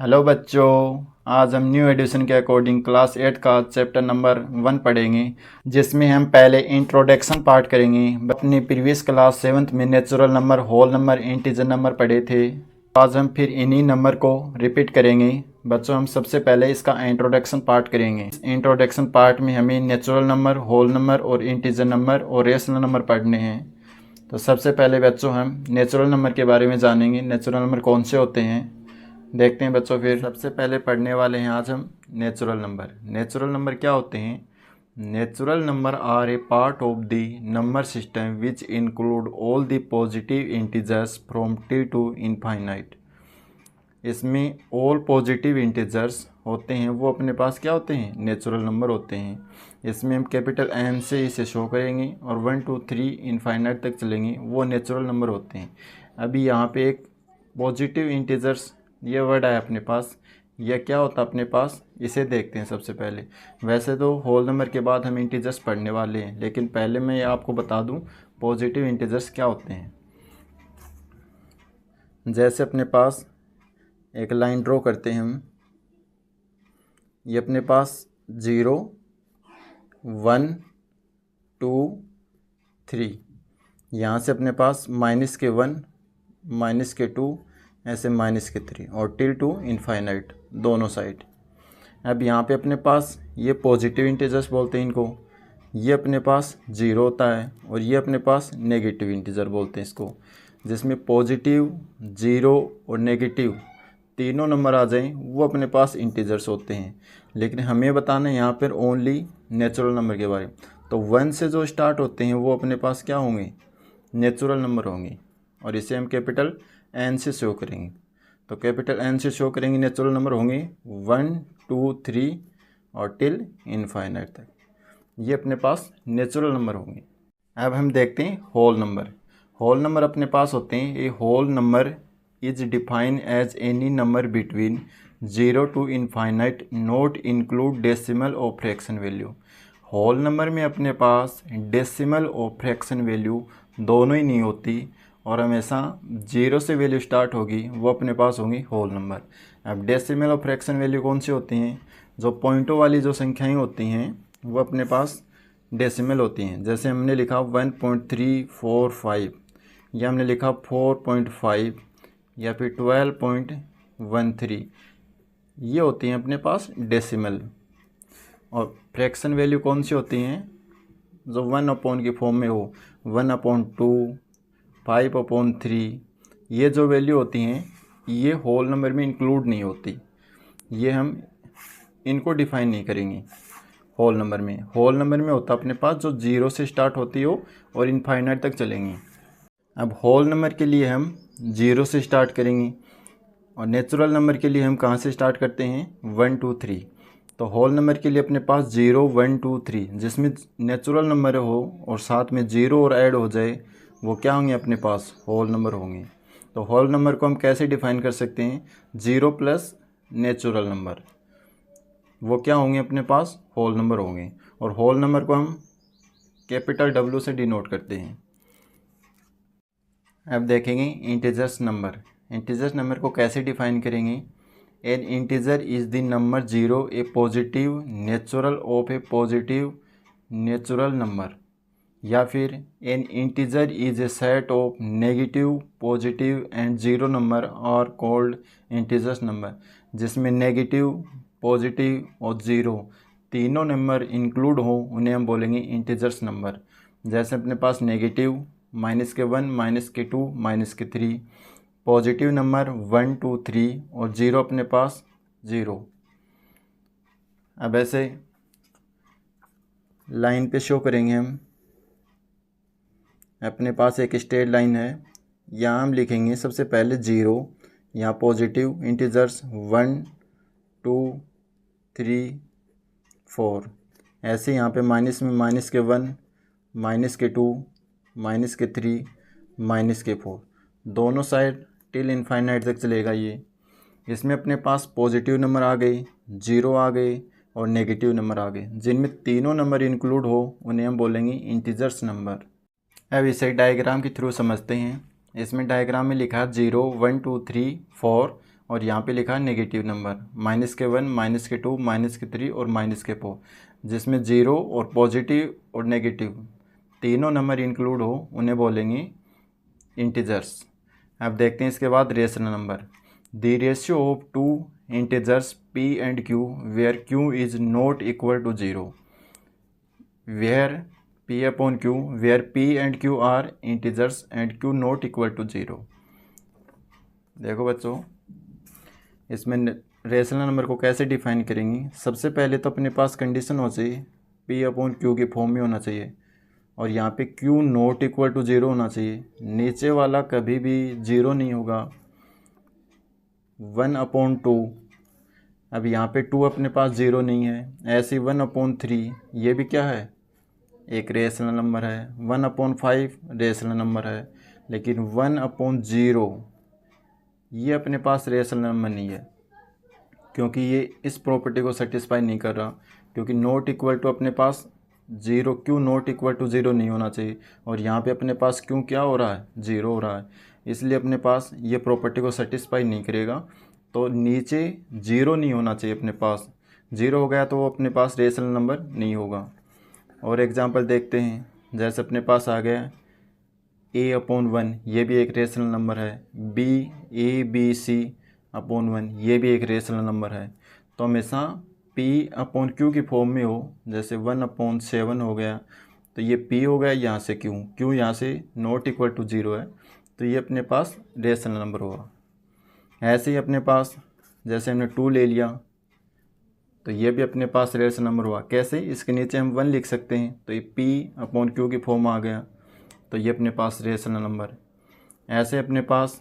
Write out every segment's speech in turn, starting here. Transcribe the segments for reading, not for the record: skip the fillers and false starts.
Hello बच्चों, आज हम न्यू एडिशन के अकॉर्डिंग क्लास 8 का चैप्टर नंबर 1 पढ़ेंगे, जिसमें हम पहले इंट्रोडक्शन पार्ट करेंगे। अपनी प्रीवियस क्लास 7th में natural number, whole number, integer number पढ़े थे। आज हम फिर इन्हीं नंबर को रिपीट करेंगे। बच्चों, हम सबसे पहले इसका इंट्रोडक्शन पार्ट करेंगे। इस इंट्रोडक्शन पार्ट में हमें नेचुरल नंबर, होल नंबर और इंटीजर नंबर और रेशनल नंबर पढ़ने हैं। तो सबसे पहले बच्चों हम नेचुरल नंबर के बारे में जानेंगे। नेचुरल नंबर कौन से होते हैं देखते हैं बच्चों। फिर सबसे पहले पढ़ने वाले हैं आज हम नेचुरल नंबर। नेचुरल नंबर क्या होते हैं? Natural number are a part of the number system which include all the positive integers from T to infinite. इसमें ऑल पॉजिटिव इंटीजर्स होते हैं, वो अपने पास क्या होते हैं? नेचुरल नंबर होते हैं। इसमें हम कैपिटल एन से इसे शो करेंगे और 1 2 3 इनफाइनाइट तक चलेंगे, वो नेचुरल नंबर होते हैं। अभी यहाँ पे एक पॉजिटिव इंटीजर्स ये वर्ड है अपने पास, यह क्या होता है अपने पास, इसे देखते हैं सबसे पहले। वैसे तो होल नंबर के बाद हम इंटीजर्स पढ़ने वाले हैं, लेकिन पहले मैं ये आपको बता दूं पॉजिटिव इंटीजर्स क्या होते हैं। जैसे अपने पास एक लाइन ड्रॉ करते हैं हम, ये अपने पास 0 1 2 3, यहाँ से अपने पास -1 -2 ऐसे -3 और टिल टू इनफाइनाइट दोनों साइड। अब यहाँ पे अपने पास ये पॉजिटिव इंटीजर्स बोलते हैं इनको, ये अपने पास 0 होता है और ये अपने पास नेगेटिव इंटीजर बोलते हैं इसको। जिसमें पॉजिटिव, 0 और नेगेटिव तीनों नंबर आ जाएं वो अपने पास इंटीजर्स होते हैं। लेकिन हमें बताना है यहाँ पर ओनली नेचुरल नंबर के बारे में। तो 1 से जो स्टार्ट होते हैं वो अपने पास क्या होंगे? नेचुरल नंबर होंगे, और इसे हम कैपिटल एन से शो करेंगे। तो कैपिटल एन से शो करेंगे नेचुरल नंबर होंगे 1 2 3 और टिल इनफाइनाइट तक, ये अपने पास नेचुरल नंबर होंगे। अब हम देखते हैं होल नंबर। होल नंबर अपने पास होते हैं, ये whole number is define as any number between 0 to infinite not include decimal और फ्रैक्शन वैल्यू। होल नंबर में अपने पास डेसिमल और फ्रैक्शन वैल्यू दोनों ही नहीं होती, और हमेशा 0 से वैल्यू स्टार्ट होगी, वो अपने पास होंगी होल नंबर। अब डेसिमल और फ्रैक्शन वैल्यू कौन सी होती हैं? जो पॉइंटों वाली जो संख्याएं होती हैं वो अपने पास डेसिमल होती हैं। जैसे हमने लिखा 1.345, या हमने लिखा 4.5 या फिर 12.13, ये होती हैं अपने पास डेसिमल। और फ्रैक्शन वैल्यू कौन सी होती हैं? जो 1 की फॉर्म में हो, 1/2, 5/3, ये जो वैल्यू होती हैं ये होल नंबर में इंक्लूड नहीं होती, ये हम इनको डिफाइन नहीं करेंगे होल नंबर में। होल नंबर में होता अपने पास जो 0 से स्टार्ट होती हो और इनफाइनाइट तक चलेंगी। अब होल नंबर के लिए हम 0 से स्टार्ट करेंगे, और नेचुरल नंबर के लिए हम कहाँ से स्टार्ट करते हैं? 1 2 3। तो होल नंबर के लिए अपने पास 0 1 2 3, जिसमें नेचुरल नंबर हो और साथ में 0 और ऐड हो जाए, वो क्या होंगे? अपने पास होल नंबर होंगे। तो होल नंबर को हम कैसे डिफाइन कर सकते हैं? 0 प्लस नेचुरल नंबर, वो क्या होंगे? अपने पास होल नंबर होंगे। और होल नंबर को हम कैपिटल W से डिनोट करते हैं। अब देखेंगे इंटीजर्स नंबर। इंटीजर्स नंबर को कैसे डिफाइन करेंगे? An integer is the number 0 a positive natural of a positive natural number, या फिर an integer is a set of negative, positive and 0 number are called integers number. जिसमें negative, positive और 0 तीनों number include हो, उन्हें हम बोलेंगे integers number. जैसे अपने पास नेगेटिव -1, -2, -3, पॉजिटिव नंबर 1 2 3 और 0 अपने पास 0। अब ऐसे लाइन पे शो करेंगे हम। अपने पास एक स्ट्रेट लाइन है, यहाँ हम लिखेंगे सबसे पहले 0, यहाँ पॉजिटिव इंटीजर्स 1 2 3 4, ऐसे यहाँ पे माइनस में -1 -2 -3 -4, दोनों साइड टिल इनफाइनाइट तक चलेगा ये। इसमें अपने पास पॉजिटिव नंबर आ गए, 0 आ गए और नेगेटिव नंबर आ गए। जिनमें तीनों नंबर इंक्लूड हो उन्हें हम बोलेंगे इंटीजर्स नंबर। अब इसे डायग्राम के थ्रू समझते हैं। इसमें डायग्राम में लिखा 0 1 2 3 4 और यहाँ पे लिखा है नेगेटिव नंबर, -1, -2, -3 और -4, जिसमें 0 और पॉजिटिव और नेगेटिव तीनों नंबर इंक्लूड हो उन्हें बोलेंगे इंटीजर्स। अब देखते हैं इसके बाद rational number. The ratio of two integers p and q where q is not equal to 0, where p/q where p and q are integers and q not equal to 0। देखो बच्चों, इसमें रेशनल नंबर को कैसे define करेंगे। सबसे पहले तो अपने पास कंडीशन हो चाहिए p/q की फॉर्म में होना चाहिए, और यहाँ पे q नॉट इक्वल टू 0 होना चाहिए। नीचे वाला कभी भी 0 नहीं होगा। 1/2, अब यहाँ पे 2 अपने पास 0 नहीं है। ऐसे 1/3 ये भी क्या है, एक रेशनल नंबर है। 1/5 रेशनल नंबर है, लेकिन 1/0 ये अपने पास रेशनल नंबर नहीं है, क्योंकि ये इस प्रॉपर्टी को सेटिस्फाई नहीं कर रहा। क्योंकि नॉट इक्वल टू अपने पास 0, क्यों नॉट इक्वल टू 0 नहीं होना चाहिए, और यहाँ पे अपने पास क्यों क्या हो रहा है, 0 हो रहा है। इसलिए अपने पास ये प्रॉपर्टी को सेटिस्फाई नहीं करेगा। तो नीचे 0 नहीं होना चाहिए अपने पास। 0 हो गया तो वो अपने पास रेशनल नंबर नहीं होगा। और एग्जांपल देखते हैं, जैसे अपने पास आ गया a/1, ये भी एक रेशनल नंबर है। a/b/c/1 ये भी एक रेशनल नंबर है। तो हमेशा p/q की फॉर्म में हो, जैसे 1/7 हो गया तो ये p हो गया, यहाँ से q यहाँ से नॉट इक्वल टू 0 है, तो ये अपने पास रेशनल नंबर होगा। ऐसे ही अपने पास जैसे हमने 2 ले लिया तो ये भी अपने पास रेशनल नंबर हुआ। कैसे, इसके नीचे हम 1 लिख सकते हैं, तो ये p/q की फॉर्म आ गया, तो ये अपने पास रेशनल नंबर। ऐसे अपने पास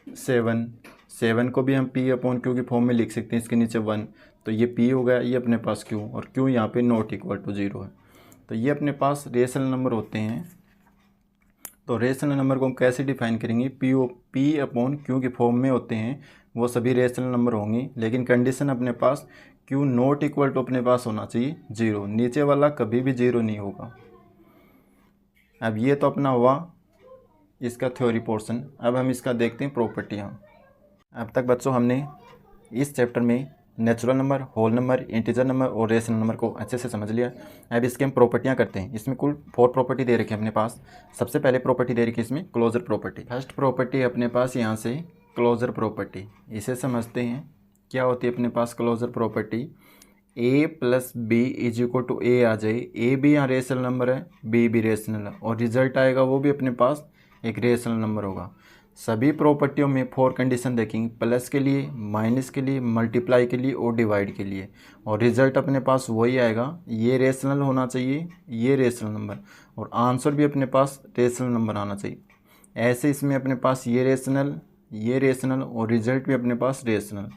7 को भी हम p/q की फॉर्म में लिख सकते हैं, इसके नीचे 1, तो ये p हो गया, ये अपने पास q, और q यहाँ पे नॉट इक्वल टू 0 है। तो ये अपने पास रेशनल नंबर होते हैं। तो रेशनल नंबर को हम कैसे डिफाइन करेंगे, p/q की फॉर्म में होते हैं वो सभी रेशनल नंबर होंगे, लेकिन कंडीशन अपने पास q नॉट इक्वल टू अपने पास होना चाहिए 0, नीचे वाला कभी भी 0 नहीं होगा। अब ये तो अपना हुआ इसका थ्योरी पोर्शन। अब हम इसका देखते हैं प्रॉपर्टियाँ। अब तक बच्चों हमने इस चैप्टर में natural number, whole number, integer number और रेशनल नंबर को अच्छे से समझ लिया। अब इसके हम प्रॉपर्टियाँ करते हैं। इसमें कुल 4 प्रॉपर्टी दे रखी है अपने पास। सबसे पहले प्रॉपर्टी दे रखी है इसमें क्लोजर प्रॉपर्टी। फर्स्ट प्रॉपर्टी अपने पास यहाँ से क्लोजर प्रॉपर्टी, इसे समझते हैं। क्या होती है अपने पास क्लोजर प्रॉपर्टी, a+b = a आ जाए। a भी यहाँ रेशनल नंबर है, b भी रेशनल है, और रिजल्ट आएगा वो भी अपने पास एक रेशनल नंबर होगा। सभी प्रॉपर्टियों में 4 कंडीशन देखेंगे, प्लस के लिए, माइनस के लिए, मल्टीप्लाई के लिए और डिवाइड के लिए, और रिजल्ट अपने पास वही आएगा। ये रेशनल होना चाहिए, ये रेशनल नंबर, और आंसर भी अपने पास रेशनल नंबर आना चाहिए। ऐसे इसमें अपने पास ये रेशनल और रिजल्ट भी अपने पास रेशनल।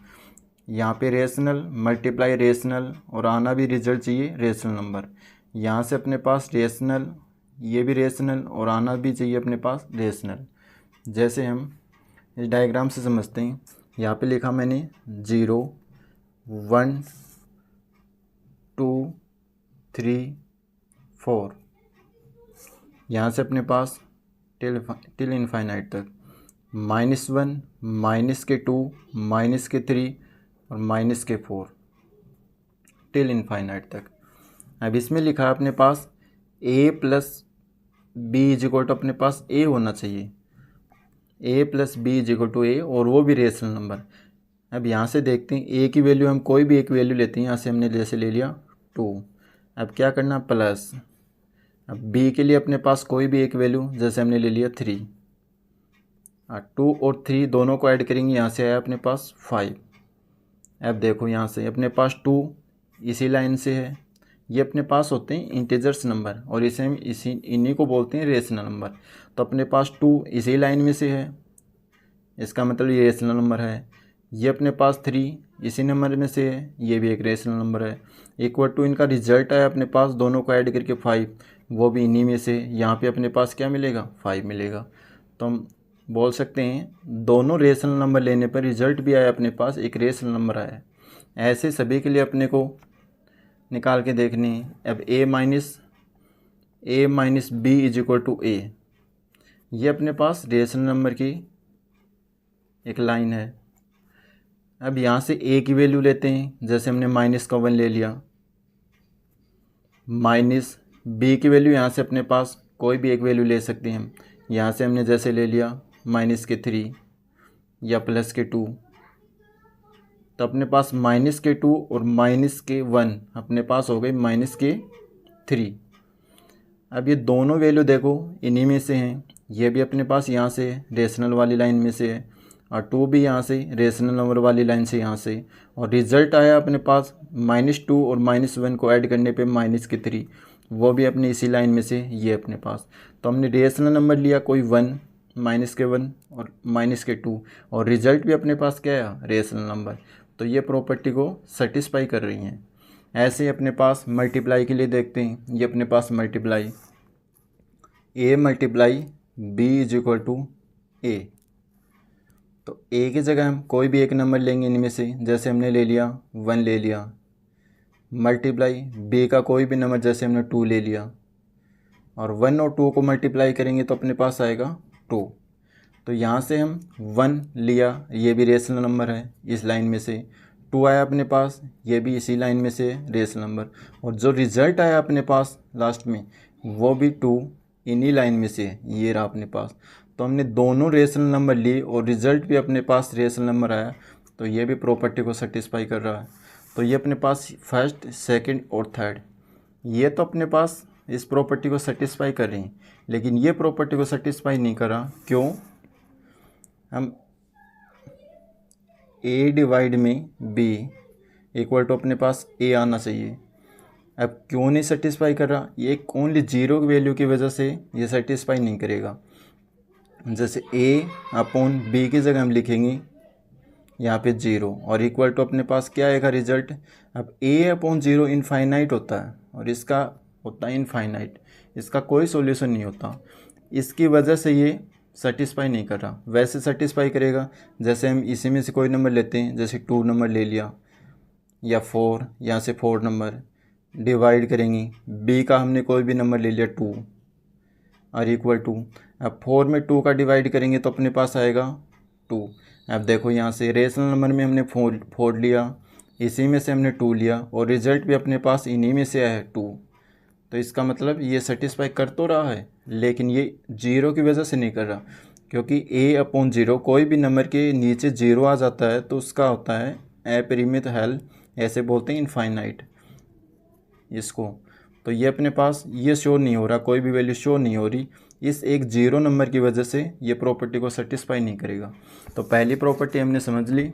यहाँ पे रेशनल मल्टीप्लाई रेशनल और आना भी रिजल्ट चाहिए रेशनल नंबर। यहाँ से अपने पास रेशनल, ये भी रेशनल और आना भी चाहिए अपने पास रेशनल। जैसे हम इस डायग्राम से समझते हैं। यहाँ पे लिखा मैंने 0, 1, 2, 3, 4। यहाँ से अपने पास टिल इनफाइनाइट तक, -1, -2, -3 और -4 टिल इनफाइनाइट तक। अब इसमें लिखा है अपने पास a+b = अपने पास a होना चाहिए, a+b = a, और वो भी रेशनल नंबर। अब यहाँ से देखते हैं a की वैल्यू हम कोई भी एक वैल्यू लेते हैं। यहाँ से हमने जैसे ले लिया 2। अब क्या करना, प्लस। अब b के लिए अपने पास कोई भी एक वैल्यू, जैसे हमने ले लिया 3। 2 और 3 दोनों को ऐड करेंगे, यहाँ से आया अपने पास 5। अब देखो यहाँ से अपने पास 2 इसी लाइन से है। ये अपने पास होते हैं इंटीजर्स नंबर, और इसे हम इन्हीं को बोलते हैं रेशनल नंबर। तो अपने पास 2 इसी लाइन में से है, इसका मतलब ये रेशनल नंबर है। ये अपने पास 3 इसी नंबर में से है, ये भी एक रेशनल नंबर है। इक्वल टू इनका रिजल्ट आया अपने पास दोनों को ऐड करके 5, वो भी इन्हीं में से। यहाँ पे अपने पास क्या मिलेगा, 5 मिलेगा। तो हम बोल सकते हैं दोनों रेशनल नंबर लेने पर रिजल्ट भी आया अपने पास एक रेशनल नंबर आया। ऐसे सभी के लिए अपने को निकाल के देखनी है। अब a - b = a, ये अपने पास रेशनल नंबर की एक लाइन है। अब यहाँ से ए की वैल्यू लेते हैं, जैसे हमने माइनस का 1 ले लिया, माइनस बी की वैल्यू यहाँ से अपने पास कोई भी एक वैल्यू ले सकते हैं हम। यहाँ से हमने जैसे ले लिया माइनस के 3 या प्लस के 2, तो अपने पास माइनस के 2 और माइनस के 1 अपने पास हो गए माइनस के 3। अब ये दोनों वैल्यू देखो इन्हीं में से हैं, ये भी अपने पास यहाँ से रेशनल वाली लाइन में से है और 2 भी यहाँ से रेशनल नंबर वाली लाइन से यहाँ से, और रिज़ल्ट आया अपने पास -2 और -1 को ऐड करने पे माइनस के 3, वो भी अपने इसी लाइन में से ये अपने पास। तो हमने रेशनल नंबर लिया कोई 1, माइनस के 1 और माइनस के 2, और रिज़ल्ट भी अपने पास क्या है, रेशनल नंबर। तो ये प्रॉपर्टी को सेटिस्फाई कर रही हैं। ऐसे ही अपने पास मल्टीप्लाई के लिए देखते हैं, ये अपने पास multiply a multiply b is equal to a। तो a की जगह हम कोई भी एक नंबर लेंगे इनमें से, जैसे हमने ले लिया 1 ले लिया, मल्टीप्लाई b का कोई भी नंबर, जैसे हमने 2 ले लिया, और 1 और 2 को मल्टीप्लाई करेंगे तो अपने पास आएगा 2। तो यहाँ से हम 1 लिया, ये भी रेशनल नंबर है इस लाइन में से, 2 आया अपने पास, ये भी इसी लाइन में से रेशनल नंबर, और जो रिज़ल्ट आया अपने पास लास्ट में वो भी 2 इन्हीं लाइन में से, ये रहा अपने पास। तो हमने दोनों रेशनल नंबर लिए और रिज़ल्ट भी अपने पास रेशनल नंबर आया, तो ये भी प्रॉपर्टी को सेटिस्फाई कर रहा है। तो ये अपने पास फर्स्ट, सेकंड और थर्ड, ये तो अपने पास इस प्रॉपर्टी को सेटिस्फाई कर रही हैं, लेकिन ये प्रॉपर्टी को सेटिस्फाई नहीं कर रहा। क्यों? हम a डिवाइड में b इक्वल टू अपने पास a आना चाहिए। अब क्यों नहीं सेटिस्फाई कर रहा? ये ओनली जीरो की वैल्यू की वजह से ये सेटिस्फाई नहीं करेगा। जैसे a अपॉन b की जगह हम लिखेंगे यहाँ पे 0 और इक्वल टू अपने पास क्या आएगा रिजल्ट। अब a अपॉन 0 इनफाइनाइट होता है और इसका होता है इनफाइनाइट, इसका कोई सॉल्यूशन नहीं होता। इसकी वजह से ये सेटिस्फाई नहीं कर रहा। वैसे सेटिस्फाई करेगा, जैसे हम इसी में से कोई नंबर लेते हैं, जैसे 2 नंबर ले लिया या 4, यहाँ से 4 नंबर डिवाइड करेंगे, b का हमने कोई भी नंबर ले लिया 2 और इक्वल टू, अब 4 में 2 का डिवाइड करेंगे तो अपने पास आएगा 2। अब देखो यहाँ से रेशनल नंबर में हमने 4 लिया, इसी में से हमने 2 लिया और रिज़ल्ट भी अपने पास इन्हीं में से आया है 2। तो इसका मतलब ये सेटिस्फाई कर तो रहा है, लेकिन ये 0 की वजह से नहीं कर रहा, क्योंकि a अपॉन 0 कोई भी नंबर के नीचे 0 आ जाता है तो उसका होता है अपरिमित हल, ऐसे बोलते हैं इनफाइनाइट इसको। तो ये अपने पास ये शो नहीं हो रहा, कोई भी वैल्यू शो नहीं हो रही, इस एक 0 नंबर की वजह से ये प्रॉपर्टी को सेटिस्फाई नहीं करेगा। तो पहली प्रॉपर्टी हमने समझ ली,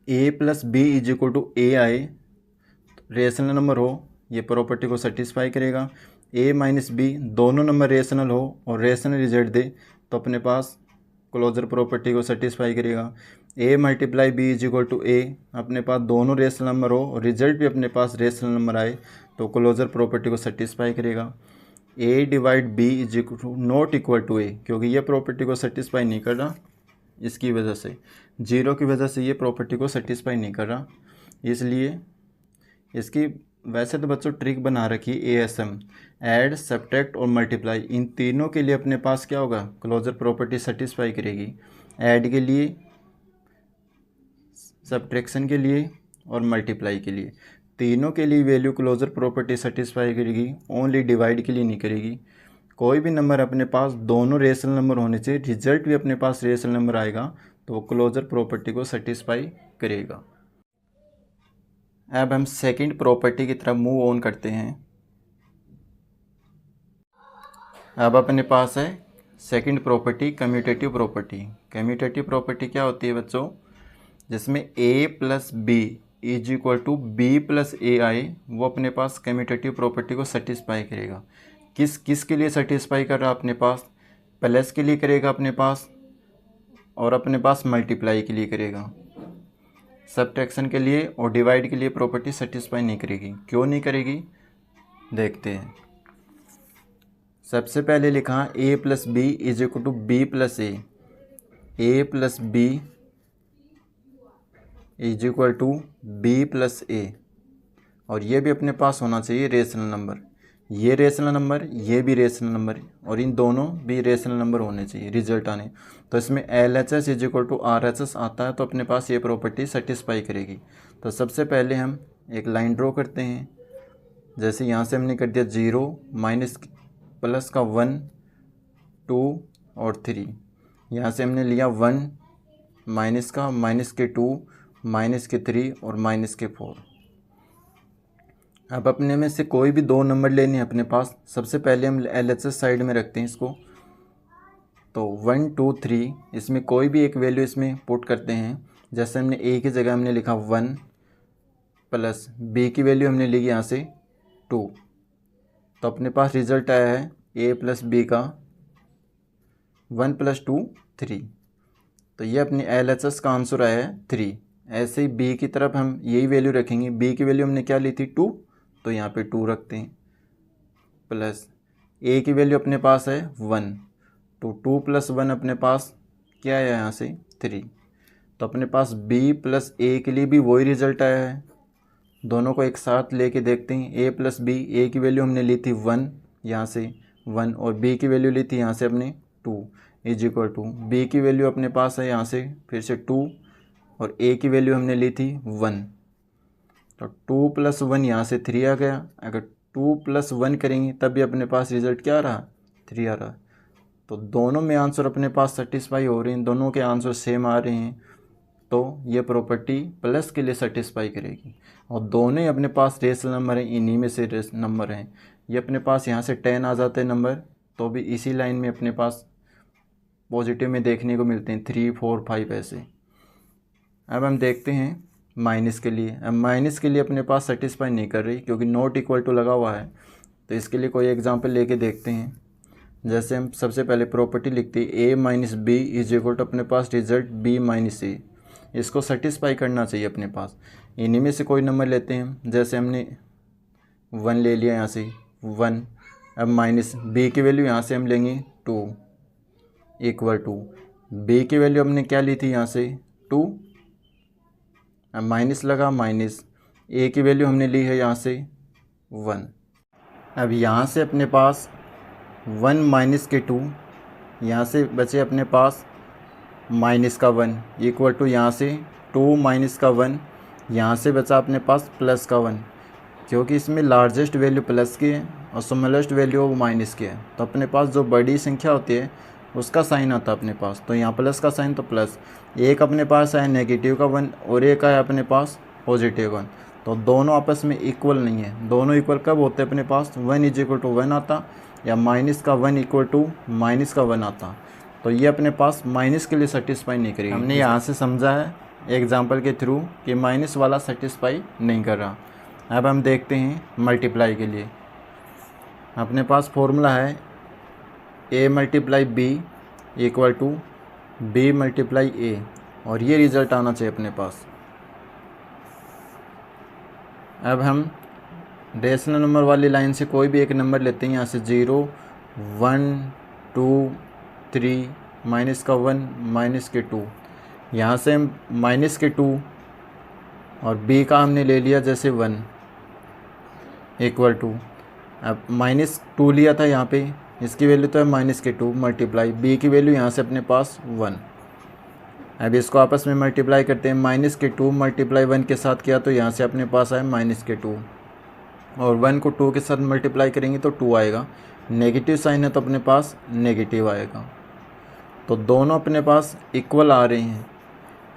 a plus B is equal to a आए, रेशनल नंबर हो, ये प्रॉपर्टी को सेटिस्फाई करेगा। a माइनस बी दोनों नंबर रेशनल हो और रेशनल रिजल्ट दे तो अपने पास क्लोजर प्रॉपर्टी को सेटिस्फाई करेगा। a multiply b is equal to a, अपने पास दोनों रेशनल नंबर हो और रिजल्ट भी अपने पास रेशनल नंबर आए तो क्लोजर प्रॉपर्टी को सेटिस्फाई करेगा। a divide b is equal to not equal to a, क्योंकि ये प्रॉपर्टी को सेटिस्फाई नहीं कर रहा, इसकी वजह से 0 की वजह से ये प्रॉपर्टी को सेटिस्फाई नहीं कर रहा। इसलिए इसकी वैसे तो बच्चों ट्रिक बना रखी ASM, ऐड, सब्ट्रैक्ट और मल्टीप्लाई, इन तीनों के लिए अपने पास क्या होगा, क्लोजर प्रॉपर्टी सेटिस्फाई करेगी। ऐड के लिए, सब्ट्रैक्शन के लिए और मल्टीप्लाई के लिए, तीनों के लिए वैल्यू क्लोजर प्रॉपर्टी सेटिस्फाई करेगी, ओनली डिवाइड के लिए नहीं करेगी। कोई भी नंबर अपने पास दोनों रेशनल नंबर होने से रिजल्ट भी अपने पास रेशनल नंबर आएगा तो वो क्लोजर प्रॉपर्टी को सेटिस्फाई करेगा। अब हम सेकंड प्रॉपर्टी की तरफ मूव ऑन करते हैं। अब अपने पास है second property, commutative property. Commutative property क्या होती है बच्चों, जिसमें a plus B is equal to B plus A आए, वो अपने पास कम्यूटेटिव प्रॉपर्टी को सेटिस्फाई करेगा। किस के लिए सेटिस्फाई कर रहा है अपने पास, प्लस के लिए करेगा अपने पास, और अपने पास मल्टीप्लाई के लिए करेगा। सब्ट्रैक्शन के लिए और डिवाइड के लिए प्रॉपर्टी सेटिस्फाई नहीं करेगी। क्यों नहीं करेगी देखते हैं। सबसे पहले लिखा a plus B is equal to B plus A, A plus B is equal to B plus A, और ये भी अपने पास होना चाहिए रेशनल नंबर। ये रेशनल नंबर, ये भी रेशनल नंबर, और इन दोनों भी रेशनल नंबर होने चाहिए रिजल्ट आने। तो इसमें LHS is equal to RHS आता है, तो अपने पास ये प्रॉपर्टी सेटिस्फाई करेगी। तो सबसे पहले हम एक लाइन ड्रॉ करते हैं। जैसे यहाँ से हमने कर दिया 0 माइनस प्लस का 1 2 और 3। यहाँ से हमने लिया 1 माइनस का माइनस के 2 माइनस के 3 और माइनस के 4। अब अपने में से कोई भी दो नंबर लेने हैं अपने पास। सबसे पहले हम LHS साइड में रखते हैं इसको। तो 1 2 3 इसमें कोई भी एक वैल्यू इसमें पुट करते हैं। जैसे हमने A की जगह हमने लिखा 1 प्लस B की वैल्यू हमने ली यहाँ से 2। तो अपने पास रिज़ल्ट आया है A प्लस B का 1 प्लस 2 3। तो ये अपनी LHS का आंसर आया है 3। ऐसे ही B की तरफ हम यही वैल्यू रखेंगे। B की वैल्यू हमने क्या ली थी 2, तो यहाँ पे 2 रखते हैं, प्लस A की वैल्यू अपने पास है 1, तो 2 प्लस 1 अपने पास क्या है यहाँ से 3। तो अपने पास B प्लस A के लिए भी वही रिज़ल्ट आया है। दोनों को एक साथ लेके देखते हैं। A प्लस B, A की वैल्यू हमने ली थी 1 यहाँ से 1, और B की वैल्यू ली थी यहाँ से अपने 2 इज इक्वल टू B की वैल्यू अपने पास है यहाँ से फिर से 2, और A की वैल्यू हमने ली थी 1। तो 2 प्लस 1 यहाँ से 3 आ गया। अगर 2 प्लस 1 करेंगे तब भी अपने पास रिज़ल्ट क्या आ रहा, 3 आ रहा। तो दोनों में आंसर अपने पास सेटिस्फाई हो रहे हैं, दोनों के आंसर सेम आ रहे हैं, तो ये प्रॉपर्टी प्लस के लिए सेटिस्फाई करेगी। और दोनों ही अपने पास रेशनल नंबर हैं, इन्हीं में से रेशनल नंबर हैं। ये अपने पास यहाँ से 10 आ जाते हैं नंबर, तो भी इसी लाइन में अपने पास पॉजिटिव में देखने को मिलते हैं 3 4 5 ऐसे। अब हम देखते हैं माइनस के लिए। अब माइनस के लिए अपने पास सेटिस्फाई नहीं कर रही, क्योंकि नॉट इक्वल टू लगा हुआ है। तो इसके लिए कोई एग्जांपल लेके देखते हैं। जैसे हम सबसे पहले प्रॉपर्टी लिखते हैं A minus B is equal to अपने पास रिजल्ट B माइनस A। इसको सेटिस्फाई करना चाहिए अपने पास। इन्हीं में से कोई नंबर लेते हैं। जैसे हमने 1 ले लिया यहाँ से 1। अब माइनस B की वैल्यू यहाँ से हम लेंगे 2 इक्वल टू B की वैल्यू हमने क्या ली थी यहाँ से 2। अब माइनस लगा, माइनस A की वैल्यू हमने ली है यहाँ से 1। अब यहाँ से अपने पास 1 माइनस के 2, यहाँ से बचे अपने पास माइनस का 1 इक्वल टू यहाँ से 2 माइनस का 1, यहाँ से बचा अपने पास प्लस का 1, क्योंकि इसमें लार्जेस्ट वैल्यू प्लस की है और स्मॉलेस्ट वैल्यू वो माइनस की है। तो अपने पास जो बड़ी संख्या होती है उसका साइन आता है अपने पास। तो यहाँ प्लस का साइन, तो प्लस। एक अपने पास है नेगेटिव का 1 और एक है अपने पास पॉजिटिव 1। तो दोनों आपस में इक्वल नहीं है। दोनों इक्वल कब होते हैं अपने पास, 1 इज इक्वल टू 1 आता, या माइनस का 1 इक्वल टू माइनस का 1 आता। तो ये अपने पास माइनस के लिए सेटिस्फाई नहीं करेगी। हमने यहाँ से समझा है एग्जाम्पल के थ्रू कि माइनस वाला सेटिस्फाई नहीं कर रहा। अब हम देखते हैं मल्टीप्लाई के लिए। अपने पास फॉर्मूला है A multiply B equal to B multiply A, और ये रिज़ल्ट आना चाहिए अपने पास। अब हम रेशनल नंबर वाली लाइन से कोई भी एक नंबर लेते हैं। यहाँ से 0 1 2 3 माइनस का 1 माइनस के 2। यहाँ से हम माइनस के 2 और B का हमने ले लिया जैसे 1 इक्वल टू, अब माइनस 2 लिया था यहाँ पे, इसकी वैल्यू तो है माइनस के 2 मल्टीप्लाई B की वैल्यू यहाँ से अपने पास 1। अब इसको आपस में मल्टीप्लाई करते हैं। माइनस के 2 मल्टीप्लाई 1 के साथ किया तो यहाँ से अपने पास आए माइनस के 2, और 1 को 2 के साथ मल्टीप्लाई करेंगे तो 2 आएगा। नेगेटिव साइन है तो अपने पास नेगेटिव आएगा। तो दोनों अपने पास इक्वल आ रहे हैं,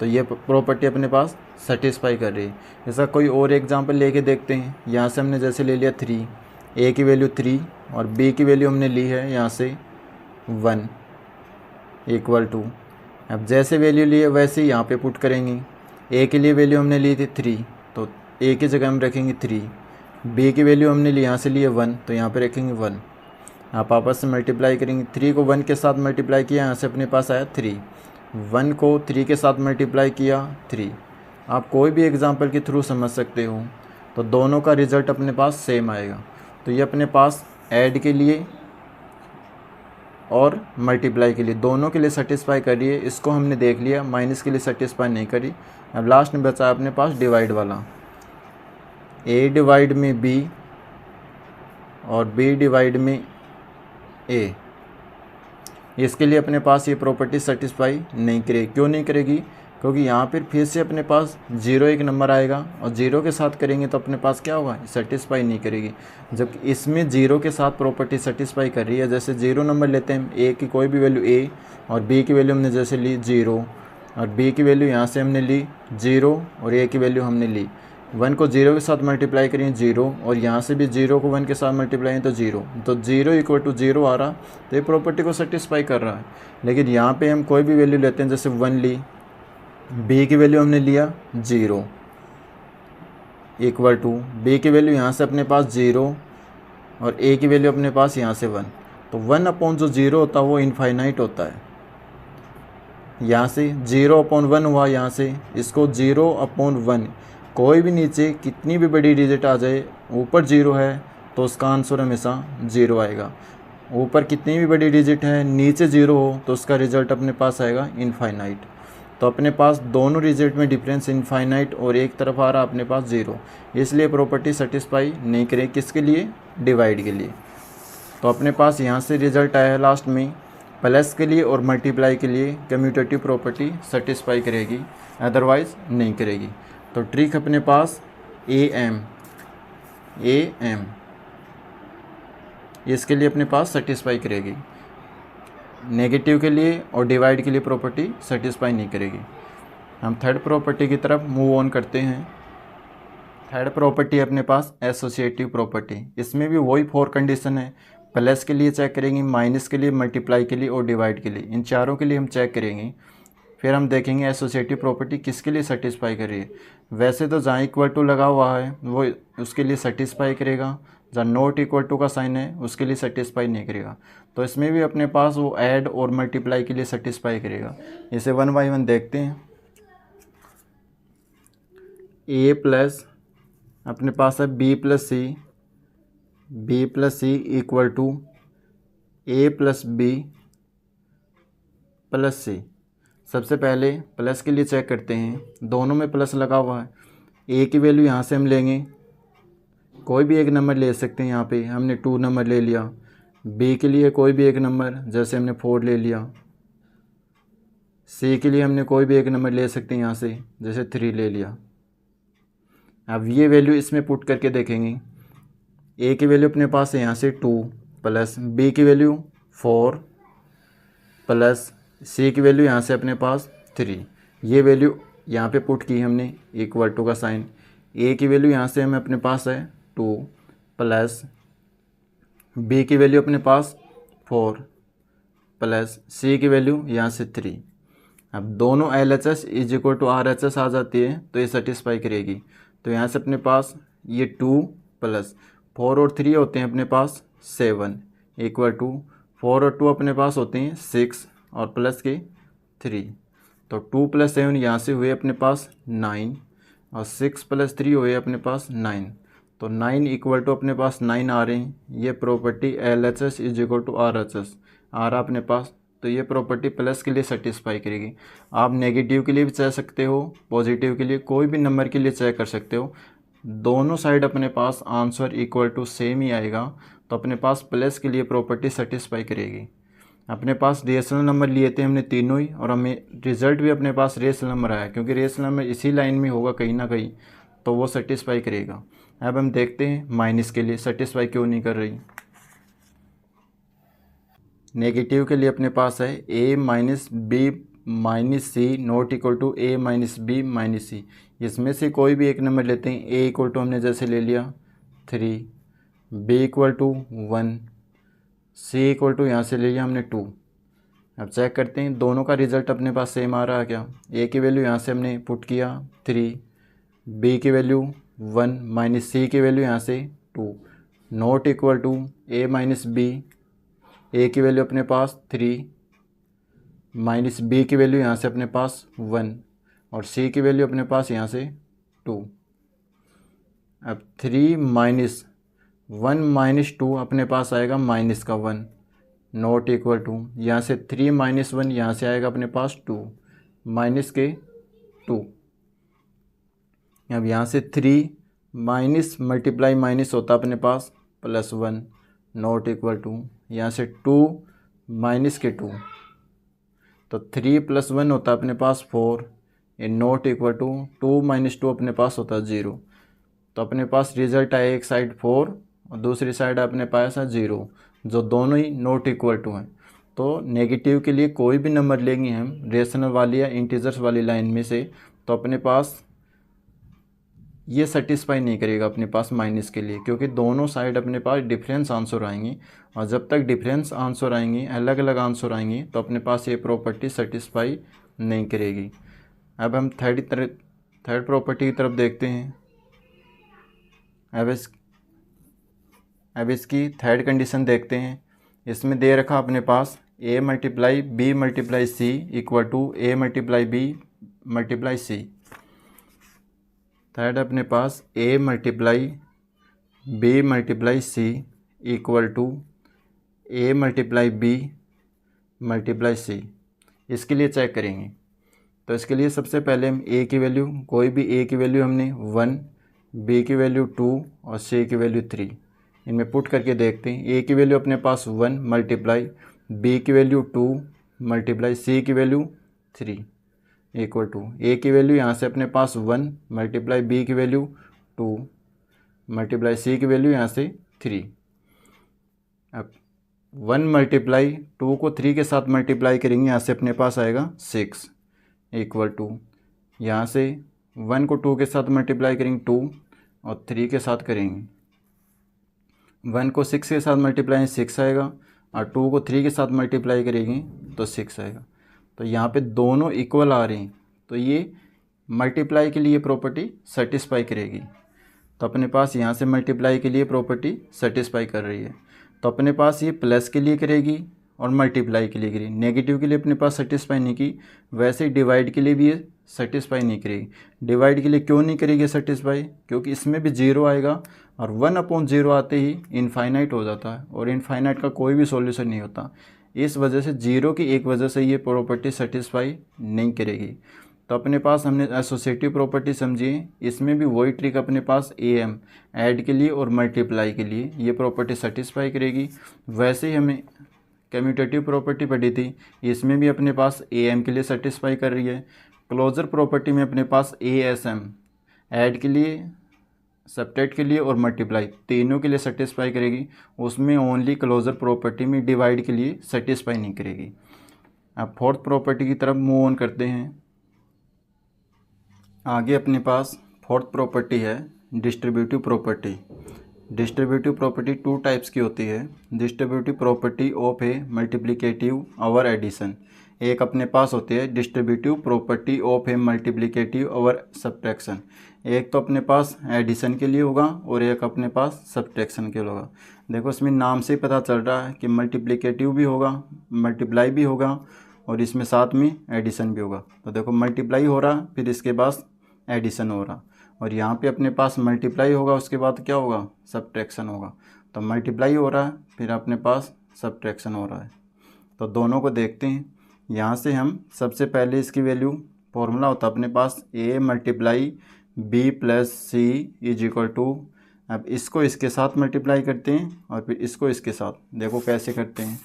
तो ये प्रॉपर्टी अपने पास सेटिस्फाई कर रही है। ऐसा कोई और एग्जांपल लेके देखते हैं। यहाँ से हमने जैसे ले लिया 3, A की वैल्यू 3 और B की वैल्यू हमने ली है यहाँ से 1 इक्वल टू, अब जैसे वैल्यू लिए वैसे ही यहाँ पे पुट करेंगे। A की लिए वैल्यू हमने ली थी 3, तो A की जगह हम रखेंगे 3। B की वैल्यू हमने ली यहाँ से लिए 1, तो यहाँ पे रखेंगे 1। आप आपस से मल्टीप्लाई करेंगे। 3 को 1 के साथ मल्टीप्लाई किया, यहाँ से अपने पास आया 3। 1 को 3 के साथ मल्टीप्लाई किया 3। आप कोई भी एग्जांपल के थ्रू समझ सकते हो। तो दोनों का रिज़ल्ट अपने पास सेम आएगा। तो ये अपने पास ऐड के लिए और मल्टीप्लाई के लिए दोनों के लिए सेटिस्फाई कर रही है। इसको हमने देख लिया, माइनस के लिए सेटिस्फाई नहीं करी। अब लास्ट में बचा अपने पास डिवाइड वाला। A डिवाइड में B और बी डिवाइड में ए, इसके लिए अपने पास ये प्रॉपर्टी सेटिस्फाई नहीं करेगी। क्यों नहीं करेगी? क्योंकि यहाँ पर फिर से अपने पास 0 एक नंबर आएगा और 0 के साथ करेंगे तो अपने पास क्या होगा, सेटिस्फाई नहीं करेगी। जबकि इसमें 0 के साथ प्रॉपर्टी सेटिस्फाई कर रही है। जैसे 0 नंबर लेते हैं, ए की कोई भी वैल्यू ए, और बी की वैल्यू हमने जैसे ली 0, और बी की वैल्यू यहाँ से हमने ली 0, और ए की वैल्यू हमने ली 1 को 0 के साथ मल्टीप्लाई करें 0, और यहाँ से भी 0 को 1 के साथ मल्टीप्लाई तो 0, तो 0 इक्वल टू 0 आ रहा, तो ये प्रॉपर्टी को सेटिस्फाई कर रहा है। लेकिन यहाँ पे हम कोई भी वैल्यू लेते हैं, जैसे 1 ली, बी की वैल्यू हमने लिया 0 इक्वल टू बी की वैल्यू यहाँ से अपने पास 0 और ए की वैल्यू अपने पास यहाँ से 1, तो 1 अपॉन जो 0 होता है वो इनफाइनाइट होता है। यहाँ से 0 अपॉन 1 हुआ, यहाँ से इसको 0 अपॉन 1, कोई भी नीचे कितनी भी बड़ी डिजिट आ जाए, ऊपर 0 है तो उसका आंसर हमेशा 0 आएगा। ऊपर कितनी भी बड़ी डिजिट है, नीचे 0 हो तो उसका रिजल्ट अपने पास आएगा इनफाइनाइट। तो अपने पास दोनों रिजल्ट में डिफरेंस इनफाइनाइट और एक तरफ आ रहा अपने पास 0, इसलिए प्रॉपर्टी सेटिस्फाई नहीं करेगी। किसके लिए? डिवाइड के लिए। तो अपने पास यहाँ से रिजल्ट आया है लास्ट में, प्लस के लिए और मल्टीप्लाई के लिए कम्यूटेटिव प्रॉपर्टी सेटिस्फाई करेगी, अदरवाइज़ नहीं करेगी। तो ट्रिक अपने पास AM इसके लिए अपने पास सेटिस्फाई करेगी, नेगेटिव के लिए और डिवाइड के लिए प्रॉपर्टी सेटिस्फाई नहीं करेगी। हम थर्ड प्रॉपर्टी की तरफ मूव ऑन करते हैं। थर्ड प्रॉपर्टी अपने पास एसोसिएटिव प्रॉपर्टी, इसमें भी वही 4 कंडीशन है। प्लस के लिए चेक करेंगे, माइनस के लिए, मल्टीप्लाई के लिए और डिवाइड के लिए, इन चारों के लिए हम चेक करेंगे। फिर हम देखेंगे एसोसिएटिव प्रॉपर्टी किसके लिए सेटिस्फाई कर रही है। वैसे तो जहाँ इक्वल टू लगा हुआ है वो उसके लिए सेटिस्फाई करेगा, जहाँ नॉट इक्वल टू का साइन है उसके लिए सेटिस्फाई नहीं करेगा। तो इसमें भी अपने पास वो ऐड और मल्टीप्लाई के लिए सेटिस्फाई करेगा। इसे 1 बाय 1 देखते हैं। ए प्लस अपने पास है B plus C equal to A plus B plus C. सबसे पहले प्लस के लिए चेक करते हैं, दोनों में प्लस लगा हुआ है। ए की वैल्यू यहाँ से हम लेंगे, कोई भी एक नंबर ले सकते हैं। यहाँ पे हमने 2 नंबर ले लिया। बी के लिए कोई भी एक नंबर, जैसे हमने 4 ले लिया। सी के लिए हमने कोई भी एक नंबर ले सकते हैं यहाँ से, जैसे 3 ले लिया। अब ये वैल्यू इसमें पुट करके देखेंगे। ए की वैल्यू अपने पास है यहाँ से 2 प्लस बी की वैल्यू 4 प्लस सी की वैल्यू यहाँ से अपने पास 3। ये वैल्यू यहाँ पे पुट की हमने, इक्वल टू का साइन। ए की वैल्यू यहाँ से हमें अपने पास है 2 प्लस बी की वैल्यू अपने पास 4 प्लस सी की वैल्यू यहाँ से 3। अब दोनों LHS is equal to RHS आ जाती है तो ये सेटिस्फाई करेगी। तो यहाँ से अपने पास ये 2 प्लस 4 और 3 होते हैं अपने पास 7 इक्वल टू 4 और 2 अपने पास होते हैं 6 और प्लस के 3। तो 2 प्लस 7 यहाँ से हुए अपने पास 9 और 6 प्लस 3 हुए अपने पास 9। तो 9 इक्वल टू अपने पास 9 आ रहे हैं। ये property LHS is equal to RHS आ रहा अपने पास। तो ये प्रॉपर्टी प्लस के लिए सेटिस्फाई करेगी। आप नेगेटिव के लिए भी चेक सकते हो, पॉजिटिव के लिए, कोई भी नंबर के लिए चेक कर सकते हो। दोनों साइड अपने पास आंसर इक्वल टू सेम ही आएगा। तो अपने पास प्लस के लिए प्रॉपर्टी सेटिस्फाई करेगी। अपने पास रेशनल नंबर लिए थे हमने तीनों ही, और हमें रिजल्ट भी अपने पास रेशनल नंबर आया, क्योंकि रेशनल नंबर इसी लाइन में होगा कहीं ना कहीं, तो वो सेटिस्फाई करेगा। अब हम देखते हैं माइनस के लिए सेटिस्फाई क्यों नहीं कर रही। नेगेटिव के लिए अपने पास है a minus B minus C not equal to a minus B minus C. इसमें से कोई भी एक नंबर लेते हैं। a इक्वल टू हमने जैसे ले लिया 3, b equal to 1, c equal to यहाँ से ले लिया हमने 2। अब चेक करते हैं दोनों का रिज़ल्ट अपने पास सेम आ रहा है क्या। a की वैल्यू यहाँ से हमने पुट किया 3, b की वैल्यू 1 माइनस c की वैल्यू यहाँ से 2 not equal to a minus B. A की वैल्यू अपने पास 3 माइनस बी की वैल्यू यहाँ से अपने पास 1 और सी की वैल्यू अपने पास यहाँ से 2। अब 3 माइनस 1 माइनस 2 अपने पास आएगा माइनस का 1 नॉट इक्वल टू यहाँ से 3 माइनस 1 यहाँ से आएगा अपने पास 2 माइनस के 2। अब यहाँ से 3 माइनस मल्टीप्लाई माइनस होता अपने पास प्लस 1 नॉट इक्वल टू, यहाँ से 2 माइनस के 2, तो 3 प्लस 1 होता है अपने पास 4, ये नॉट इक्वल टू 2 माइनस 2 अपने पास होता है 0। तो अपने पास रिजल्ट आया एक साइड 4 और दूसरी साइड अपने पास है 0, जो दोनों ही नॉट इक्वल टू हैं। तो नेगेटिव के लिए कोई भी नंबर लेंगे हम रेशनल वाली या इंटीजर्स वाली लाइन में से, तो अपने पास ये सेटिस्फाई नहीं करेगा अपने पास माइनस के लिए, क्योंकि दोनों साइड अपने पास डिफरेंस आंसर आएंगे, और जब तक डिफरेंस आंसर आएंगे, अलग अलग आंसर आएंगे, तो अपने पास ये प्रॉपर्टी सेटिस्फाई नहीं करेगी। अब हम थर्ड प्रॉपर्टी की तरफ देखते हैं। अब इसकी थर्ड कंडीशन देखते हैं। इसमें दे रखा अपने पास a multiply B multiply C equal to a multiply B multiply C. Third अपने पास a multiply B multiply C equal to a multiply B multiply C. इसके लिए चेक करेंगे। तो इसके लिए सबसे पहले हम a की वैल्यू, कोई भी a की वैल्यू हमने 1, b की वैल्यू 2 और c की वैल्यू 3, इनमें पुट करके देखते हैं। a की वैल्यू अपने पास 1 मल्टीप्लाई b की वैल्यू 2 मल्टीप्लाई c की वैल्यू 3 इक्वल टू a की वैल्यू यहाँ से अपने पास 1 मल्टीप्लाई b की वैल्यू 2 मल्टीप्लाई c की वैल्यू यहाँ से 3। अब 1 मल्टीप्लाई 2 को 3 के साथ मल्टीप्लाई करेंगे, यहाँ से अपने पास आएगा 6 इक्वल टू, यहाँ से 1 को 2 के साथ मल्टीप्लाई करेंगे 2 और 3 के साथ करेंगे, 1 को 6 के साथ मल्टीप्लाई 6 आएगा और 2 को 3 के साथ मल्टीप्लाई करेंगे तो 6 आएगा। तो यहाँ पे दोनों इक्वल आ रहे हैं, तो ये मल्टीप्लाई के लिए प्रॉपर्टी सेटिस्फाई करेगी। तो अपने पास यहाँ से मल्टीप्लाई के लिए प्रॉपर्टी सेटिस्फाई कर रही है। तो अपने पास ये प्लस के लिए करेगी और मल्टीप्लाई के लिए करेगी। नेगेटिव के लिए अपने पास सेटिस्फाई नहीं की, वैसे ही डिवाइड के लिए भी ये सेटिस्फाई नहीं करेगी। डिवाइड के लिए क्यों नहीं करेगी सेटिस्फाई? क्योंकि इसमें भी 0 आएगा और 1/0 आते ही इनफाइनाइट हो जाता है, और इनफाइनाइट का कोई भी सॉल्यूशन नहीं होता। इस वजह से 0 की एक वजह से ये प्रॉपर्टी सेटिस्फाई नहीं करेगी। तो अपने पास हमने एसोसिएटिव प्रॉपर्टी समझिए, इसमें भी वही ट्रिक अपने पास AM ऐड के लिए और मल्टीप्लाई के लिए ये प्रॉपर्टी सेटिस्फाई करेगी। वैसे ही हमें कम्यूटेटिव प्रॉपर्टी पढ़ी थी, इसमें भी अपने पास AM के लिए सेटिस्फाई कर रही है। क्लोजर प्रॉपर्टी में अपने पास ASM ऐड के लिए, सब्ट्रैक्ट के लिए और मल्टीप्लाई तीनों के लिए सेटिस्फाई करेगी। उसमें ओनली क्लोजर प्रॉपर्टी में डिवाइड के लिए सेटिस्फाई नहीं करेगी। अब फोर्थ प्रॉपर्टी की तरफ मूव ऑन करते हैं। आगे अपने पास फोर्थ प्रॉपर्टी है distributive property. Distributive property 2 types की होती है। Distributive property of a multiplicative over addition. एक अपने पास होती है distributive property of a multiplicative over subtraction. एक तो अपने पास एडिशन के लिए होगा और एक अपने पास सब्ट्रैक्शन के लिए होगा। देखो इसमें नाम से ही पता चल रहा है कि मल्टीप्लिकेटिव भी होगा, मल्टीप्लाई भी होगा और इसमें साथ में एडिशन भी होगा। तो देखो मल्टीप्लाई हो रहा, फिर इसके बाद एडिशन हो रहा, और यहाँ पे अपने पास मल्टीप्लाई होगा, उसके बाद क्या होगा? सब्ट्रैक्शन होगा। तो मल्टीप्लाई हो रहा है, फिर अपने पास सब्ट्रैक्शन हो रहा है। तो दोनों को देखते हैं। यहाँ से हम सबसे पहले इसकी वैल्यू, फॉर्मूला होता है अपने पास A multiply B plus C is equal to, अब इसको इसके साथ मल्टीप्लाई करते हैं और फिर इसको इसके साथ। देखो कैसे करते हैं।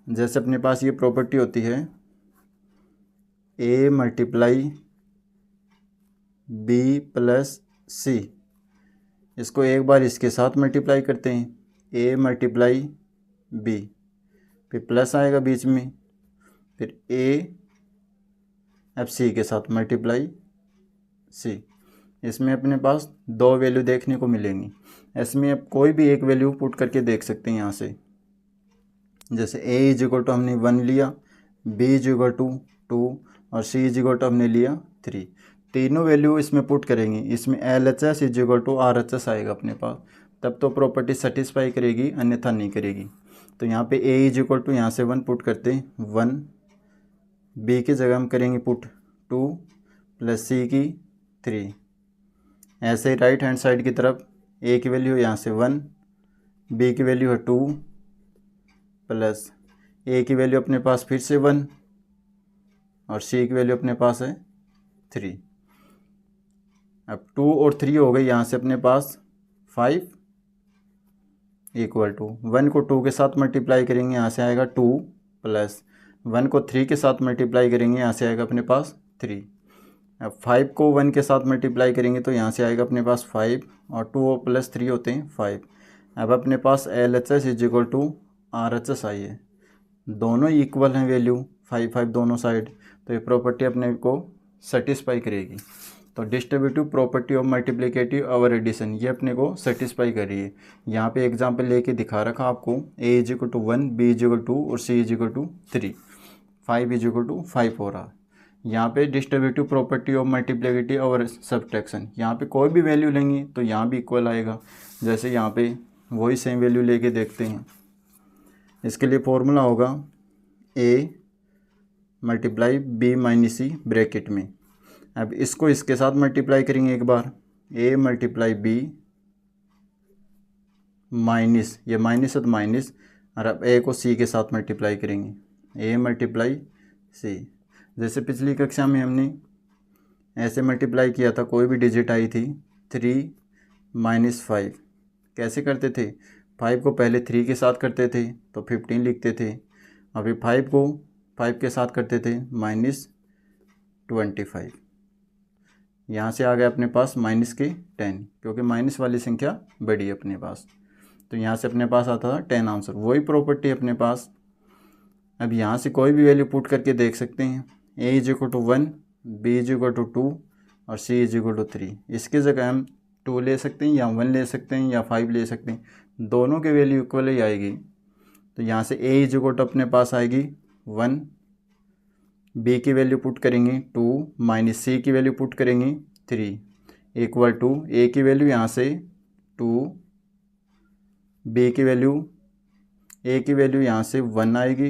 जैसे अपने पास ये प्रॉपर्टी होती है A multiply B plus C, इसको एक बार इसके साथ मल्टीप्लाई करते हैं A मल्टीप्लाई B, फिर प्लस आएगा बीच में, फिर A अब C के साथ मल्टीप्लाई C। इसमें अपने पास 2 वैल्यू देखने को मिलेंगी। इसमें अब कोई भी एक वैल्यू पुट करके देख सकते हैं यहाँ से। जैसे A इज इक्वल टू हमने 1 लिया, B इज इक्वल टू 2 और C इज इक्वल टू हमने लिया 3। तीनों वैल्यू इसमें पुट करेंगे। इसमें LHS is equal to RHS आएगा अपने पास, तब तो प्रॉपर्टी सेटिस्फाई करेगी, अन्यथा नहीं करेगी। तो यहाँ पे A इज इक्वल टू यहाँ से 1 पुट करते हैं 1, B की जगह हम करेंगे पुट 2 प्लस C की 3। ऐसे ही राइट हैंड साइड की तरफ A की वैल्यू यहाँ से 1, B की वैल्यू है 2 प्लस A की वैल्यू अपने पास फिर से 1 और C की वैल्यू अपने पास है 3। अब 2 और 3 हो गई, यहाँ से अपने पास 5 इक्वल टू 1 को 2 के साथ मल्टीप्लाई करेंगे, यहाँ से आएगा 2 प्लस 1 को 3 के साथ मल्टीप्लाई करेंगे, यहाँ से आएगा अपने पास 3। अब 5 को 1 के साथ मल्टीप्लाई करेंगे तो यहाँ से आएगा अपने पास 5 और 2 प्लस 3 होते हैं 5। अब अपने पास LHS is equal to RHS आई है, दोनों इक्वल हैं वैल्यू 5 5 दोनों साइड, तो ये प्रॉपर्टी अपने को सेटिस्फाई करेगी। तो डिस्ट्रीब्यूटिव प्रॉपर्टी ऑफ मल्टीप्लिकेटिव और एडिशन ये अपने को सेटिस्फाई कर रही है। यहाँ पे एग्जांपल लेके दिखा रखा आपको, A is equal to 1, B is equal to और C is equal to 3, 5 is equal to 5 हो रहा। यहाँ पे डिस्ट्रीब्यूटिव प्रॉपर्टी ऑफ मल्टीप्लिकेटिव और सब्ट्रैक्शन, यहाँ पे कोई भी वैल्यू लेंगे तो यहाँ भी इक्वल आएगा। जैसे यहाँ पे वही सेम वैल्यू लेके देखते हैं, इसके लिए फॉर्मूला होगा A multiply B minus C bracket में। अब इसको इसके साथ मल्टीप्लाई करेंगे एक बार, A मल्टीप्लाई B माइनस, ये माइनस है तो माइनस, और अब A को C के साथ मल्टीप्लाई करेंगे, A मल्टीप्लाई C। जैसे पिछली कक्षा में हमने ऐसे मल्टीप्लाई किया था, कोई भी डिजिट आई थी 3 माइनस 5, कैसे करते थे, 5 को पहले 3 के साथ करते थे तो 15 लिखते थे, अभी 5 को 5 के साथ करते थे माइनस 25, यहाँ से आ गया अपने पास माइनस के 10, क्योंकि माइनस वाली संख्या बड़ी है अपने पास, तो यहाँ से अपने पास आता था 10 आंसर। वही प्रॉपर्टी अपने पास, अब यहाँ से कोई भी वैल्यू पुट करके देख सकते हैं, A is equal to 1, B is equal to 2 और C इज इक्वल टू 3। इसके जगह हम 2 ले सकते हैं या 1 ले सकते हैं या 5 ले सकते हैं, दोनों के वैल्यू इक्वल ही आएगी। तो यहाँ से A इज इक्वल टू अपने पास आएगी 1, B की वैल्यू पुट करेंगे 2 माइनस C की वैल्यू पुट करेंगे 3 इक्वल टू A की वैल्यू यहाँ से 2, B की वैल्यू, A की वैल्यू यहाँ से 1 आएगी,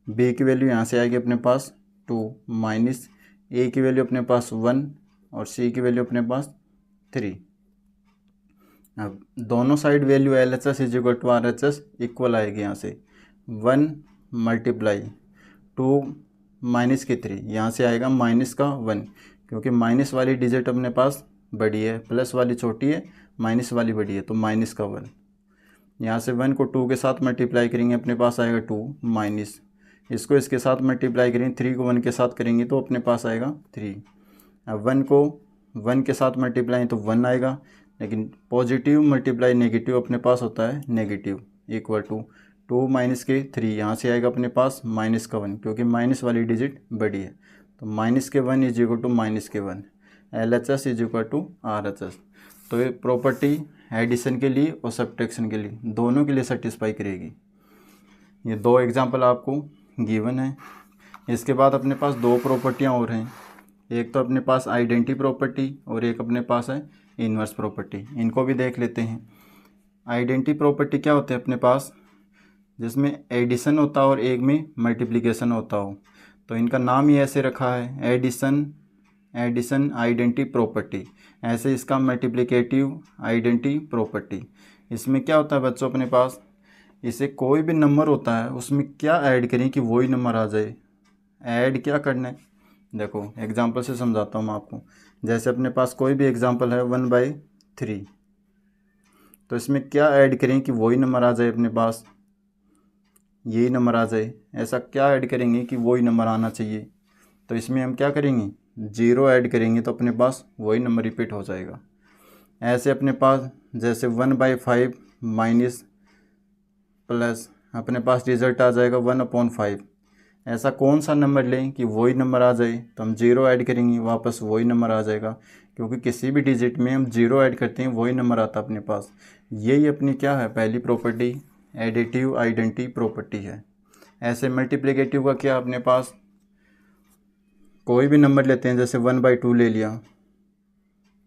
B की वैल्यू यहाँ से आएगी अपने पास 2 माइनस A की वैल्यू अपने पास 1 और C की वैल्यू अपने पास 3। अब दोनों side value LHS is equal to RHS equal आएगी, यहाँ से 1 मल्टीप्लाई 2 माइनस के 3, यहाँ से आएगा माइनस का 1, क्योंकि माइनस वाली डिजिट अपने पास बड़ी है, प्लस वाली छोटी है, माइनस वाली बड़ी है, तो माइनस का 1। यहाँ से 1 को 2 के साथ मल्टीप्लाई करेंगे, अपने पास आएगा 2 माइनस, इसको इसके साथ मल्टीप्लाई करेंगे, 3 को 1 के साथ करेंगे तो अपने पास आएगा 3। अब 1 को 1 के साथ मल्टीप्लाई तो 1 आएगा, लेकिन पॉजिटिव मल्टीप्लाई नेगेटिव अपने पास होता है नेगेटिव, इक्वल टू 2 माइनस के 3, यहाँ से आएगा अपने पास माइनस का 1, क्योंकि माइनस वाली डिजिट बड़ी है, तो माइनस के 1 इज इक्वल टू माइनस के 1, LHS is equal to RHS। तो ये प्रॉपर्टी एडिशन के लिए और सब्ट्रैक्शन के लिए दोनों के लिए सेटिस्फाई करेगी। ये 2 एग्जांपल आपको गिवन है। इसके बाद अपने पास 2 प्रॉपर्टियाँ और हैं, एक तो अपने पास आइडेंटिटी प्रॉपर्टी और एक अपने पास है इन्वर्स प्रॉपर्टी, इनको भी देख लेते हैं। आइडेंटिटी प्रॉपर्टी क्या होते हैं अपने पास, जिसमें एडिशन होता हो और एक में मल्टीप्लिकेशन होता हो, तो इनका नाम ही ऐसे रखा है एडिशन आइडेंटिटी प्रॉपर्टी, ऐसे इसका मल्टीप्लिकेटिव आइडेंटिटी प्रॉपर्टी। इसमें क्या होता है बच्चों अपने पास, इसे कोई भी नंबर होता है उसमें क्या ऐड करें कि वही नंबर आ जाए, ऐड क्या करना है, देखो एग्जांपल से समझाता हूँ मैं आपको। जैसे अपने पास कोई भी एग्जांपल है 1/3, तो इसमें क्या ऐड करें कि वही नंबर आ जाए अपने पास, यही नंबर आ जाए, ऐसा क्या ऐड करेंगे कि वही नंबर आना चाहिए। तो इसमें हम क्या करेंगे, 0 ऐड करेंगे तो अपने पास वही नंबर रिपीट हो जाएगा। ऐसे अपने पास जैसे 1/5 माइनस प्लस अपने पास रिजल्ट आ जाएगा 1/5, ऐसा कौन सा नंबर लें कि वही नंबर आ जाए, तो हम 0 ऐड करेंगे वापस वही नंबर आ जाएगा, क्योंकि किसी भी डिजिट में हम 0 ऐड करते हैं वही नंबर आता है अपने पास। यही अपनी क्या है पहली प्रॉपर्टी, एडिटिव आइडेंटिटी प्रॉपर्टी है। ऐसे मल्टीप्लिकेटिव का क्या अपने पास, कोई भी नंबर लेते हैं, जैसे 1/2 ले लिया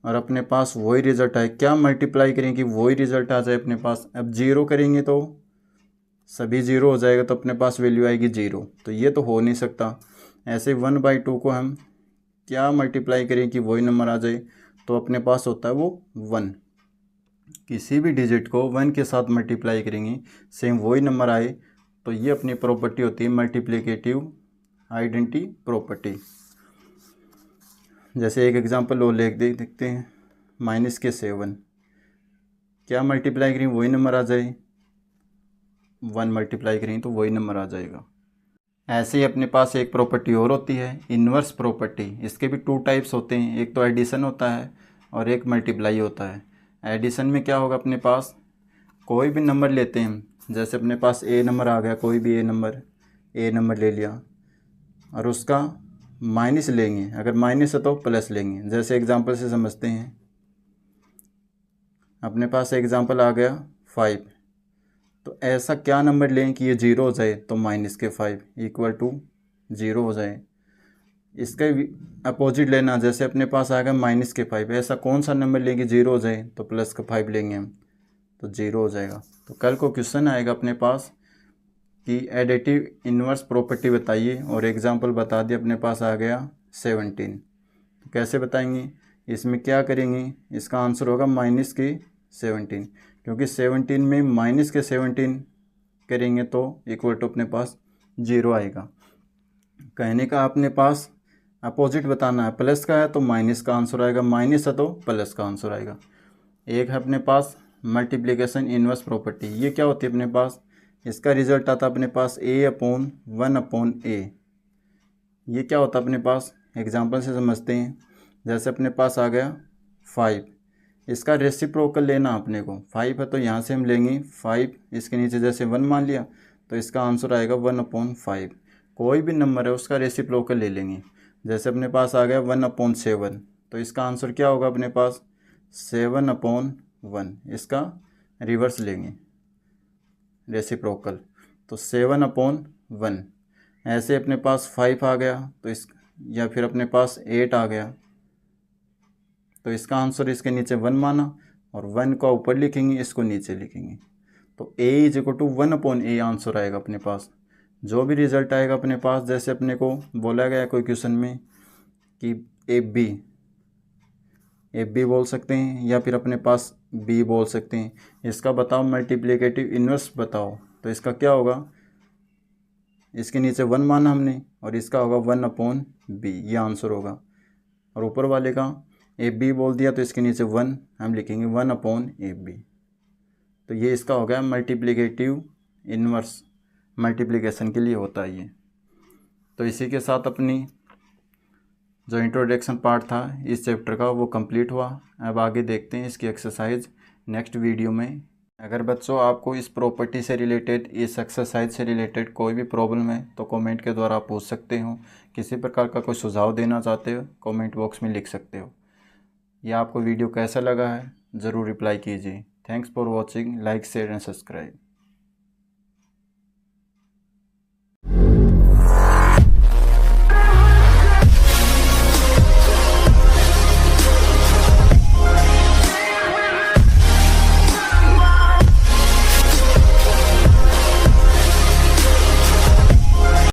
और अपने पास वही रिज़ल्ट आए, क्या मल्टीप्लाई करें कि वही रिज़ल्ट आ जाए अपने पास। अब 0 करेंगे तो सभी 0 हो जाएगा, तो अपने पास वैल्यू आएगी 0, तो ये तो हो नहीं सकता। ऐसे 1/2 को हम क्या मल्टीप्लाई करें कि वही नंबर आ जाए, तो अपने पास होता है वो 1। किसी भी डिजिट को 1 के साथ मल्टीप्लाई करेंगे सेम वही नंबर आए, तो ये अपनी प्रॉपर्टी होती है मल्टीप्लिकेटिव आइडेंटिटी प्रॉपर्टी। जैसे एक एग्जांपल और देखते हैं, -7, क्या मल्टीप्लाई करें वही नंबर आ जाए, 1 मल्टीप्लाई करेंगे तो वही नंबर आ जाएगा। ऐसे ही अपने पास एक प्रॉपर्टी और होती है, इन्वर्स प्रॉपर्टी। इसके भी 2 टाइप्स होते हैं, एक तो एडिशन होता है और एक मल्टीप्लाई होता है। एडिशन में क्या होगा, अपने पास कोई भी नंबर लेते हैं हम, जैसे अपने पास ए नंबर आ गया, कोई भी ए नंबर ले लिया और उसका माइनस लेंगे, अगर माइनस है तो प्लस लेंगे। जैसे एग्जांपल से समझते हैं, अपने पास एग्जांपल आ गया 5, तो ऐसा क्या नंबर लें कि ये 0 हो जाए, तो माइनस के 5 इक्वल टू 0 हो जाए। इसका अपोजिट लेना, जैसे अपने पास आ गया माइनस के 5, ऐसा कौन सा नंबर लेंगे 0 हो जाए, तो प्लस का 5 लेंगे हम, तो 0 हो जाएगा। तो कल को क्वेश्चन आएगा अपने पास कि एडिटिव इन्वर्स प्रॉपर्टी बताइए और एग्जांपल बता दिए, अपने पास आ गया 17। तो कैसे बताएंगे, इसमें क्या करेंगे, इसका आंसर होगा माइनस की 17, क्योंकि 17 में माइनस के 17 करेंगे तो इक्वल टू अपने पास 0 आएगा। कहने का अपने पास अपोजिट बताना है, प्लस का है तो माइनस का आंसर आएगा, माइनस है तो प्लस का आंसर आएगा। एक है अपने पास मल्टीप्लिकेशन इन्वर्स प्रॉपर्टी, ये क्या होती है अपने पास, इसका रिजल्ट आता है अपने पास a/1/a। ये क्या होता है अपने पास, एग्जांपल से समझते हैं। जैसे अपने पास आ गया 5, इसका रेसिप्रोकल लेना अपने को, 5 है तो यहाँ से हम लेंगे 5, इसके नीचे जैसे 1 मान लिया तो इसका आंसर आएगा 1/5। कोई भी नंबर है उसका रेसिप्रोकल ले लेंगे। जैसे अपने पास आ गया 1/7, तो इसका आंसर क्या होगा अपने पास 7/1, इसका रिवर्स लेंगे रेसिप्रोकल, तो 7/1। ऐसे अपने पास 5 आ गया तो इस, या फिर अपने पास 8 आ गया तो इसका आंसर इसके नीचे 1 माना और 1 को ऊपर लिखेंगे, इसको नीचे लिखेंगे, तो a=1/a आंसर आएगा अपने पास। जो भी रिज़ल्ट आएगा अपने पास, जैसे अपने को बोला गया कोई क्वेश्चन में कि ए बी बोल सकते हैं या फिर अपने पास b बोल सकते हैं, इसका बताओ मल्टीप्लिकेटिव इन्वर्स बताओ, तो इसका क्या होगा, इसके नीचे 1 माना हमने और इसका होगा 1/b, ये आंसर होगा। और ऊपर वाले का ab बोल दिया तो इसके नीचे 1 हम लिखेंगे 1/ab। तो ये इसका हो गया मल्टीप्लिकेटिव इन्वर्स, मल्टीप्लिकेशन के लिए होता है ये। तो इसी के साथ अपनी जो इंट्रोडक्शन पार्ट था इस चैप्टर का वो कंप्लीट हुआ। अब आगे देखते हैं इसकी एक्सरसाइज नेक्स्ट वीडियो में। अगर बच्चों आपको इस प्रॉपर्टी से रिलेटेड, इस एक्सरसाइज से रिलेटेड कोई भी प्रॉब्लम है तो कमेंट के द्वारा आप पूछ सकते हो। किसी प्रकार का कोई सुझाव देना चाहते हो कमेंट बॉक्स में लिख सकते हो। या आपको वीडियो कैसा लगा है ज़रूर रिप्लाई कीजिए। Thanks for watching, like share and subscribe.